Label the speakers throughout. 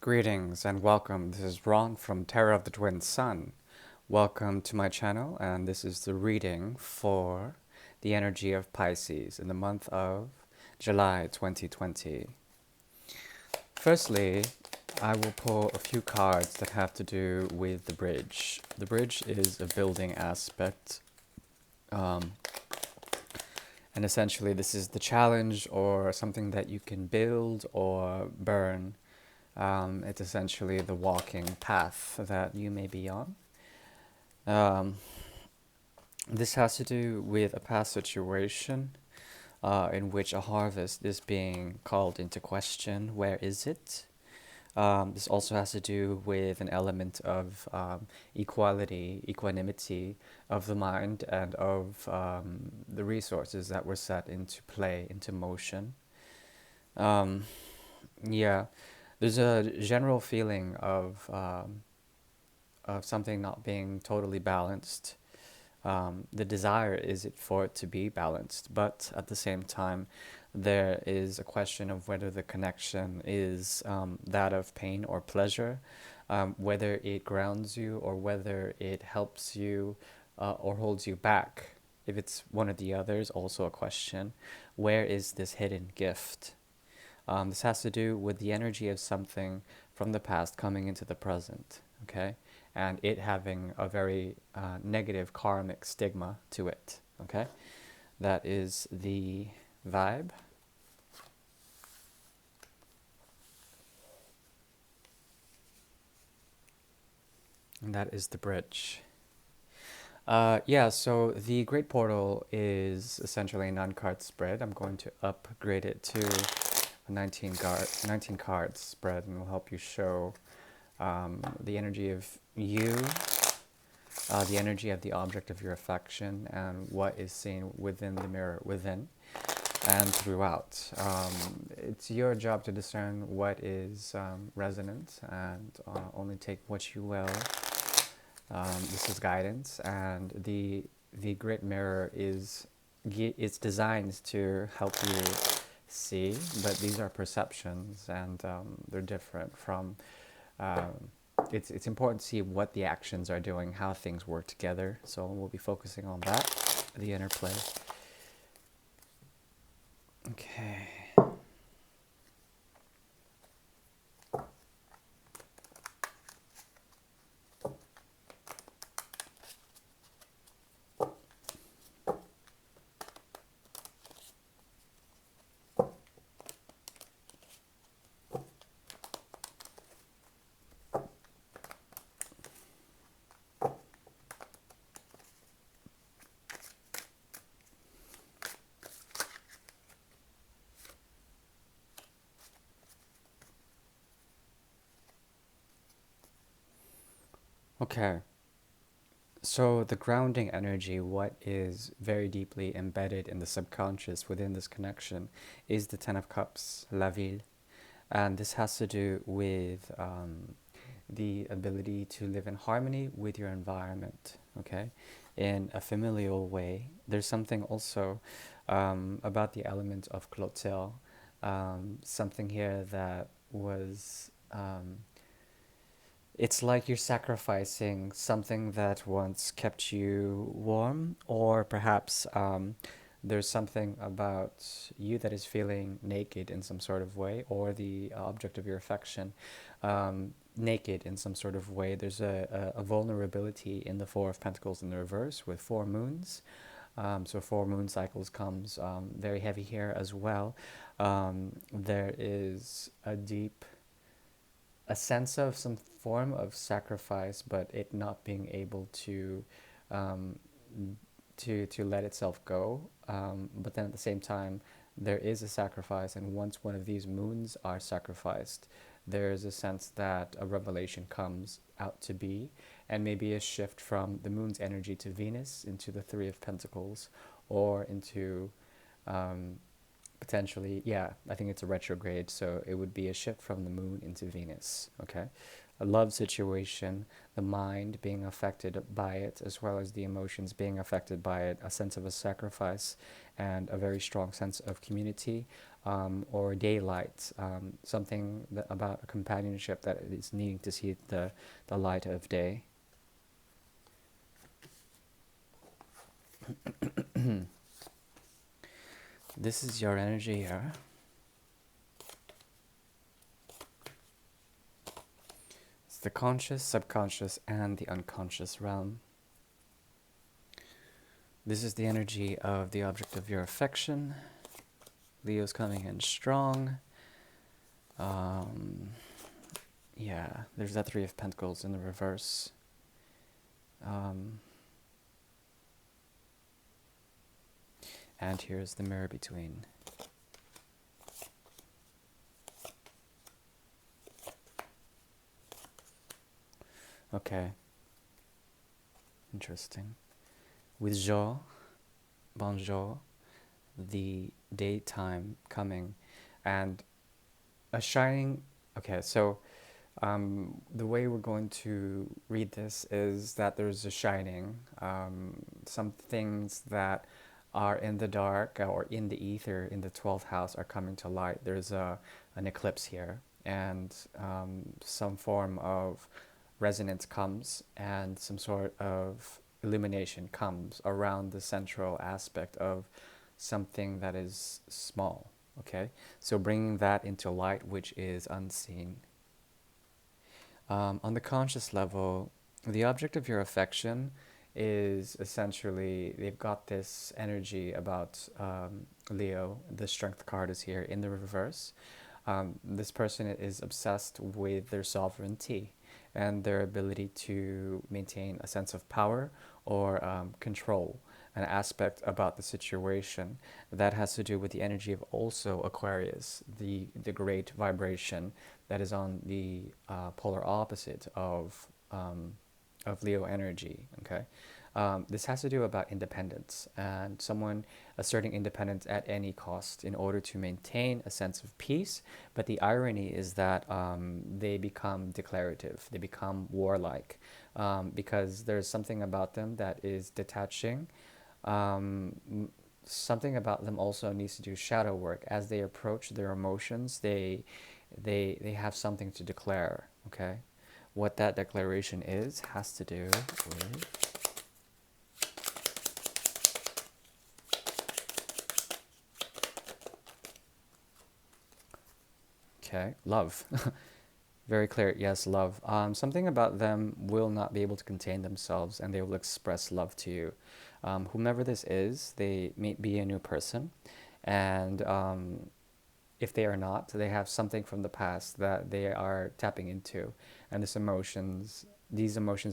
Speaker 1: Greetings and welcome. This is Ron from Terror of the Twin Sun. Welcome to my channel, and this is the reading for the energy of Pisces in the month of July 2020. Firstly, I will pull a few cards that have to do with the bridge. The bridge is a building aspect, and essentially this is the challenge or something that you can build or burn. It's essentially the walking path that you may be on. Um, this has to do with a past situation in which a harvest is being called into question. Where is it? This also has to do with an element of equality, equanimity of the mind and of the resources that were set into play, into motion. Um, yeah, there's a general feeling of something not being totally balanced. The desire is it for it to be balanced, but at the same time, there is a question of whether the connection is that of pain or pleasure, whether it grounds you or whether it helps you or holds you back. If it's one or the other is also a question. Where is this hidden gift? This has to do with the energy of something from the past coming into the present, okay? And it having a very negative karmic stigma to it, okay? That is the vibe. And that is the bridge. Yeah, so the Great Portal is essentially a 9-card spread. I'm going to upgrade it to a 19 card spread, and will help you show the energy of you, the energy of the object of your affection, and what is seen within the mirror within and throughout. It's your job to discern what is resonant and only take what you will. This is guidance, and the Great Mirror is it's designed to help you see, but these are perceptions, and they're different from. It's important to see what the actions are doing, how things work together. So we'll be focusing on that, the interplay. Okay. Okay. So the grounding energy, what is very deeply embedded in the subconscious within this connection, is the Ten of Cups, La Ville. And this has to do with the ability to live in harmony with your environment, okay, in a familial way. There's something also about the element of clotel, something here that was, it's like you're sacrificing something that once kept you warm, or perhaps there's something about you that is feeling naked in some sort of way, or the object of your affection naked in some sort of way. There's a vulnerability in the Four of Pentacles in the reverse with 4 moons. So 4 moon cycles comes very heavy here as well. There is a sense of some form of sacrifice, but it not being able to um, to let itself go. But then at the same time, there is a sacrifice, and once one of these moons are sacrificed, there is a sense that a revelation comes out to be, and maybe a shift from the moon's energy to Venus into the Three of Pentacles, or into um, potentially, yeah, I think it's a retrograde, so it would be a shift from the moon into Venus, okay? a love situation, the mind being affected by it, as well as the emotions being affected by it, a sense of a sacrifice, and a very strong sense of community, or daylight, something that, about a companionship that is needing to see the light of day. This is your energy here. It's the conscious, subconscious, and the unconscious realm. This is the energy of the object of your affection. Leo's coming in strong. Yeah, there's that Three of Pentacles in the reverse. And here's the mirror between. Okay. Interesting. With Jo, bonjour, the daytime coming, and a shining. Okay, so the way we're going to read this is that there's a shining. Some things that are in the dark or in the ether in the 12th house are coming to light. There's an eclipse here, and some form of resonance comes, and some sort of illumination comes around the central aspect of something that is small. Okay, so bringing that into light, which is unseen. On the conscious level, the object of your affection is essentially, they've got this energy about Leo. The Strength card is here in the reverse. This person is obsessed with their sovereignty and their ability to maintain a sense of power or control, an aspect about the situation that has to do with the energy of also Aquarius, the great vibration that is on the polar opposite of Leo energy. Okay, this has to do about independence and someone asserting independence at any cost in order to maintain a sense of peace. But the irony is that they become declarative, they become warlike, because there's something about them that is detaching. Something about them also needs to do shadow work. As they approach their emotions, they have something to declare. Okay, what that declaration is has to do with, okay, love. Very clear, yes, love. Something about them will not be able to contain themselves, and they will express love to you. Whomever this is, they may be a new person, and if they are not, they have something from the past that they are tapping into, and these emotions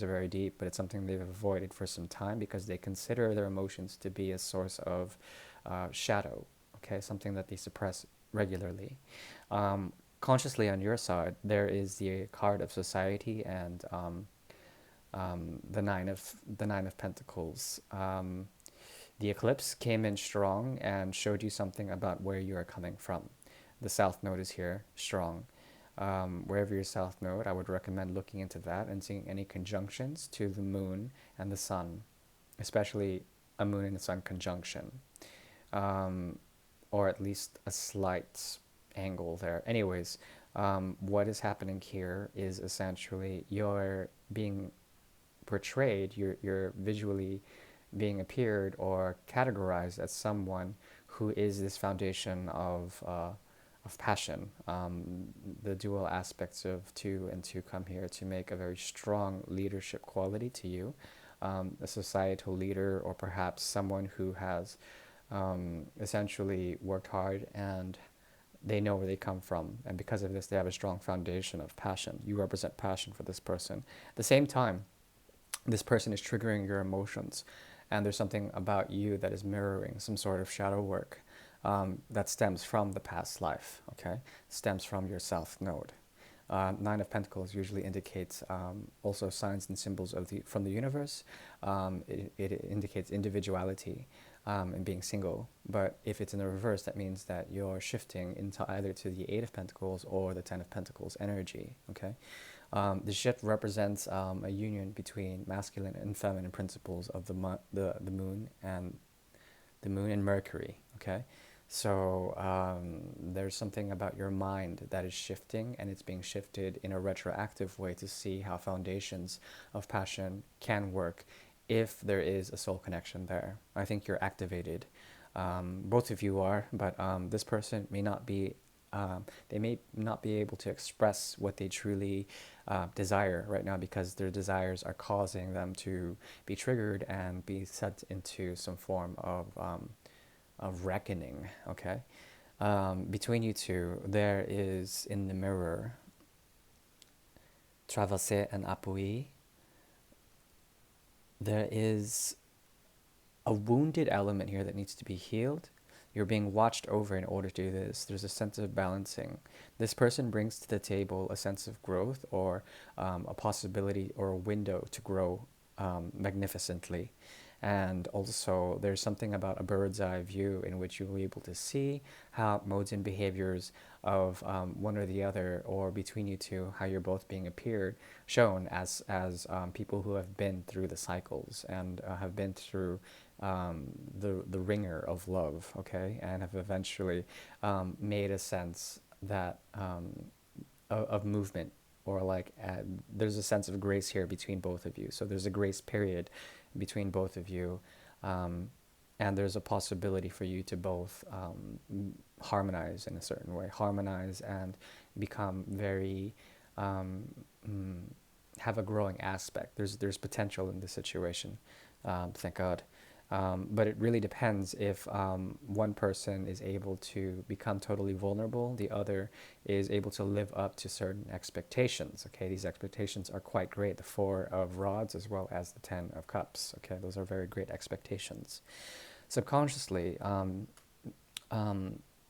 Speaker 1: are very deep, but it's something they've avoided for some time because they consider their emotions to be a source of shadow. Okay, something that they suppress regularly. Consciously on your side, there is the card of society and the Nine of Pentacles. The eclipse came in strong and showed you something about where you are coming from. The South Node is here, strong. Wherever your South Node, I would recommend looking into that and seeing any conjunctions to the Moon and the Sun, especially a Moon and the Sun conjunction, or at least a slight angle there. Anyways, what is happening here is essentially you're being portrayed, you're visually being appeared or categorized as someone who is this foundation of passion. The dual aspects of two and two come here to make a very strong leadership quality to you, a societal leader, or perhaps someone who has essentially worked hard and they know where they come from, and because of this they have a strong foundation of passion. You represent passion for this person. At the same time, this person is triggering your emotions, and there's something about you that is mirroring some sort of shadow work that stems from the past life. Okay, stems from your South Node. Nine of Pentacles usually indicates also signs and symbols of from the universe. It indicates individuality and being single. But if it's in the reverse, that means that you're shifting into either to the Eight of Pentacles or the Ten of Pentacles energy. Okay, The shift represents a union between masculine and feminine principles of the moon and Mercury. Okay, so there's something about your mind that is shifting, and it's being shifted in a retroactive way to see how foundations of passion can work if there is a soul connection there. I think you're activated. Both of you are, but this person may not be. They may not be able to express what they truly desire right now because their desires are causing them to be triggered and be set into some form of reckoning. Okay, between you two, there is in the mirror Traversé and Appui. There is a wounded element here that needs to be healed. You're being watched over in order to do this. There's a sense of balancing. This person brings to the table a sense of growth or a possibility or a window to grow magnificently. And also, there's something about a bird's eye view in which you'll be able to see how modes and behaviors of one or the other, or between you two, how you're both being shown as people who have been through the cycles and have been through the ringer of love, okay, and have eventually made a sense that of movement or like there's a sense of grace here between both of you. So there's a grace period between both of you, and there's a possibility for you to both harmonize in a certain way, harmonize and become very mm, have a growing aspect. There's potential in this situation, thank God. But it really depends if one person is able to become totally vulnerable, the other is able to live up to certain expectations. Okay, these expectations are quite great. The Four of Rods as well as the Ten of Cups. Okay, those are very great expectations. Subconsciously,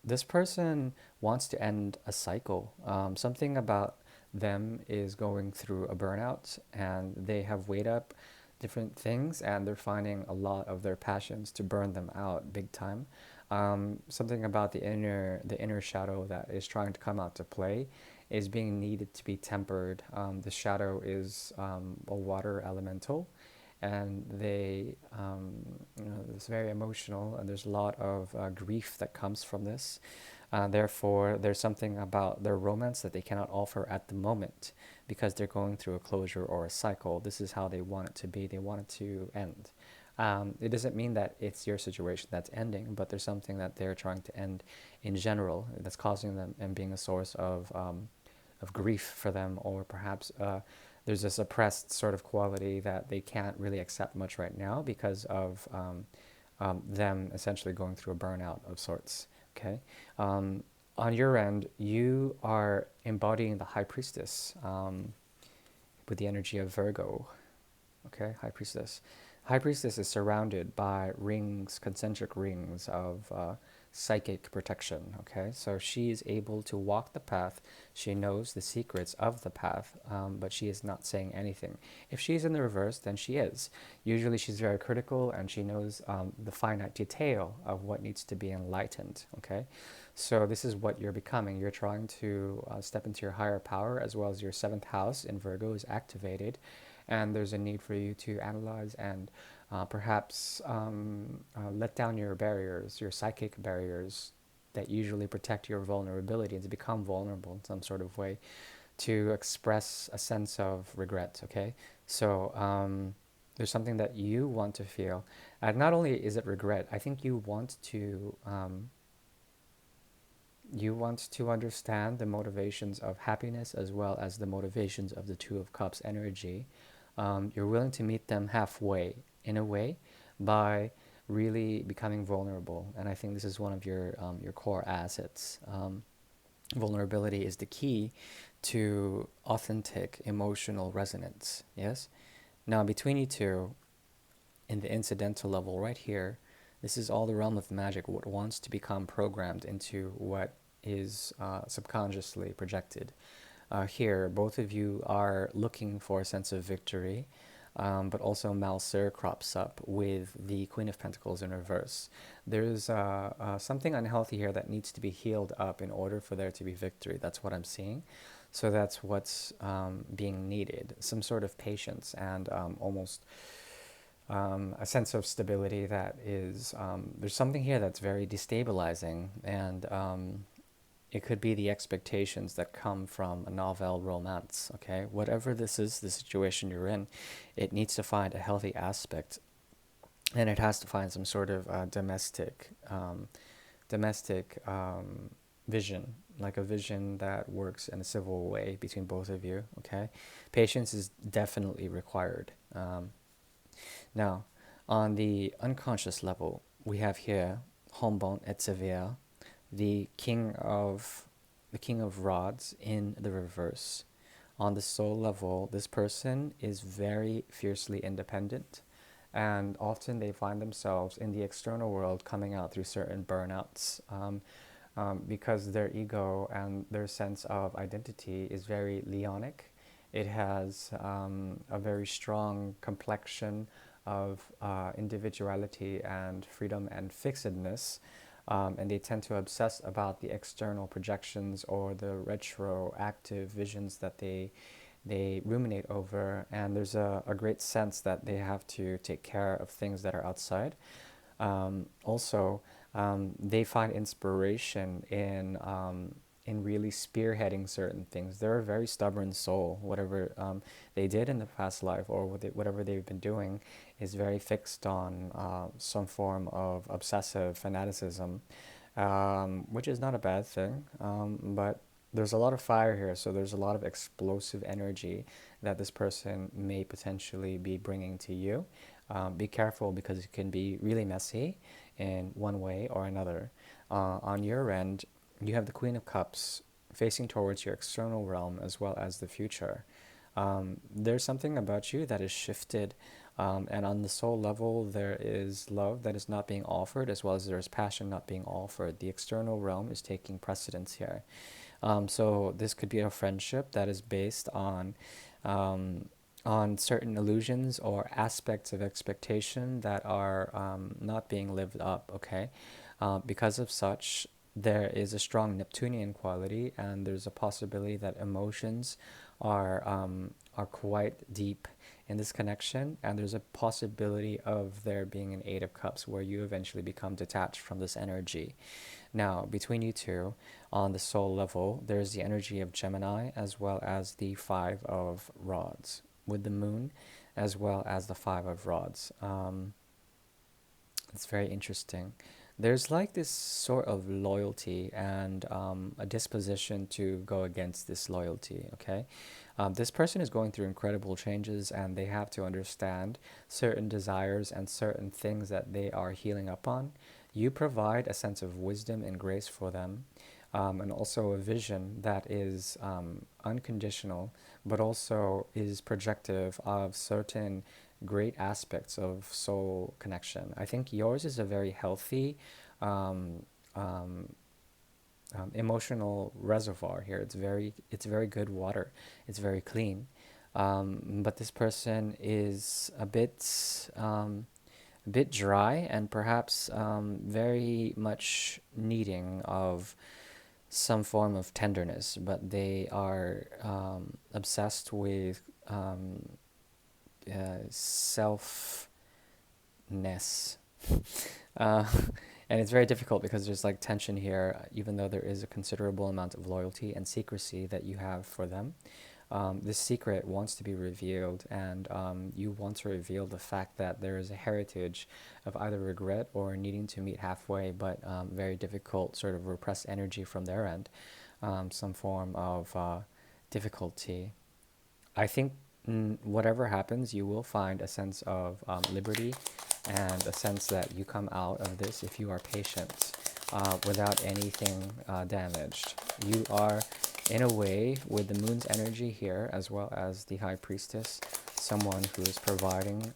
Speaker 1: this person wants to end a cycle. Something about them is going through a burnout, and they have weighed up different things, and they're finding a lot of their passions to burn them out big time. Something about the inner shadow that is trying to come out to play is being needed to be tempered. The shadow is a water elemental, and it's very emotional, and there's a lot of grief that comes from this. Therefore, there's something about their romance that they cannot offer at the moment because they're going through a closure or a cycle. This is how they want it to be. They want it to end. It doesn't mean that it's your situation that's ending, but there's something that they're trying to end in general that's causing them and being a source of grief for them, or perhaps there's a suppressed sort of quality that they can't really accept much right now because of them essentially going through a burnout of sorts. Okay, on your end, you are embodying the High Priestess with the energy of Virgo. Okay, High Priestess. High Priestess is surrounded by rings, concentric rings of psychic protection. Okay, so she is able to walk the path. She knows the secrets of the path, but she is not saying anything. If she's in the reverse, then she is. Usually she's very critical, and she knows the finite detail of what needs to be enlightened. Okay, so this is what you're becoming. You're trying to step into your higher power, as well as your seventh house in Virgo is activated, and there's a need for you to analyze and perhaps let down your barriers, your psychic barriers that usually protect your vulnerability, and to become vulnerable in some sort of way, to express a sense of regret. Okay, so there's something that you want to feel, and not only is it regret, I think you want to understand the motivations of happiness as well as the motivations of the Two of Cups energy. You're willing to meet them halfway, in a way, by really becoming vulnerable. And I think this is one of your core assets. Vulnerability is the key to authentic emotional resonance. Yes? Now, between you two, in the incidental level right here, this is all the realm of magic, what wants to become programmed into what is subconsciously projected. Here, both of you are looking for a sense of victory, but also Malser crops up with the Queen of Pentacles in reverse. There's something unhealthy here that needs to be healed up in order for there to be victory. That's what I'm seeing. So that's what's being needed, some sort of patience and almost a sense of stability that is, there's something here that's very destabilizing, and it could be the expectations that come from a novel romance, okay? Whatever this is, the situation you're in, it needs to find a healthy aspect, and it has to find some sort of domestic vision, like a vision that works in a civil way between both of you, okay? Patience is definitely required. Now, on the unconscious level, we have here Hombont et Severe, the king of rods in the reverse. On the soul level, this person is very fiercely independent, and often they find themselves in the external world coming out through certain burnouts, because their ego and their sense of identity is very leonic. It has a very strong complexion of individuality and freedom and fixedness, and they tend to obsess about the external projections or the retroactive visions that they ruminate over, and there's a great sense that they have to take care of things that are outside. Also, they find inspiration in really spearheading certain things. They're a very stubborn soul. Whatever they did in the past life, or whatever they've been doing, is very fixed on some form of obsessive fanaticism, which is not a bad thing. But there's a lot of fire here, so there's a lot of explosive energy that this person may potentially be bringing to you. Be careful, because it can be really messy in one way or another. On your end, you have the Queen of Cups facing towards your external realm as well as the future. There's something about you that is shifted, and on the soul level, there is love that is not being offered, as well as there's passion not being offered. The external realm is taking precedence here. So this could be a friendship that is based on certain illusions or aspects of expectation that are not being lived up. Okay, because of such, there is a strong Neptunian quality, and there's a possibility that emotions are quite deep in this connection, and there's a possibility of there being an Eight of Cups where you eventually become detached from this energy. Now, between you two, on the soul level, there's the energy of Gemini as well as the Five of Rods, with the moon as well as the Five of Rods. It's very interesting. There's like this sort of loyalty and a disposition to go against this loyalty, okay? This person is going through incredible changes, and they have to understand certain desires and certain things that they are healing up on. You provide a sense of wisdom and grace for them, and also a vision that is unconditional, but also is projective of certain great aspects of soul connection. I think yours is a very healthy um, um, emotional reservoir here. It's very good water. It's very clean. But this person is a bit dry, and perhaps very much needing of some form of tenderness, but they are obsessed with selfness. Uh, and it's very difficult because there's like tension here, even though there is a considerable amount of loyalty and secrecy that you have for them. This secret wants to be revealed, and you want to reveal the fact that there is a heritage of either regret or needing to meet halfway, but very difficult, sort of repressed energy from their end, some form of difficulty. I think whatever happens, you will find a sense of liberty, and a sense that you come out of this, if you are patient, without anything damaged. You are, in a way, with the moon's energy here, as well as the high priestess, someone who is providing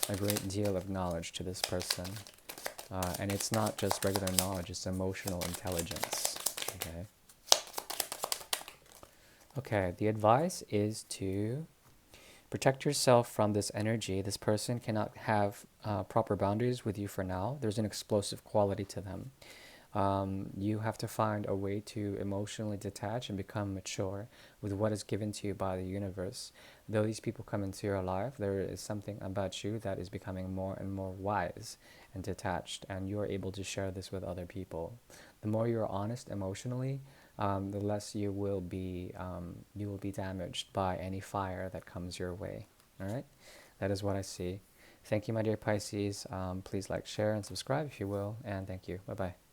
Speaker 1: a great deal of knowledge to this person. And it's not just regular knowledge, it's emotional intelligence. Okay. Okay, the advice is to protect yourself from this energy. This person cannot have proper boundaries with you for now. There's an explosive quality to them. You have to find a way to emotionally detach and become mature with what is given to you by the universe. Though these people come into your life, there is something about you that is becoming more and more wise and detached, and you are able to share this with other people. The more you're honest emotionally, the less you will be damaged by any fire that comes your way. All right, that is what I see. Thank you, my dear Pisces. Please like, share, and subscribe if you will, and thank you. Bye bye.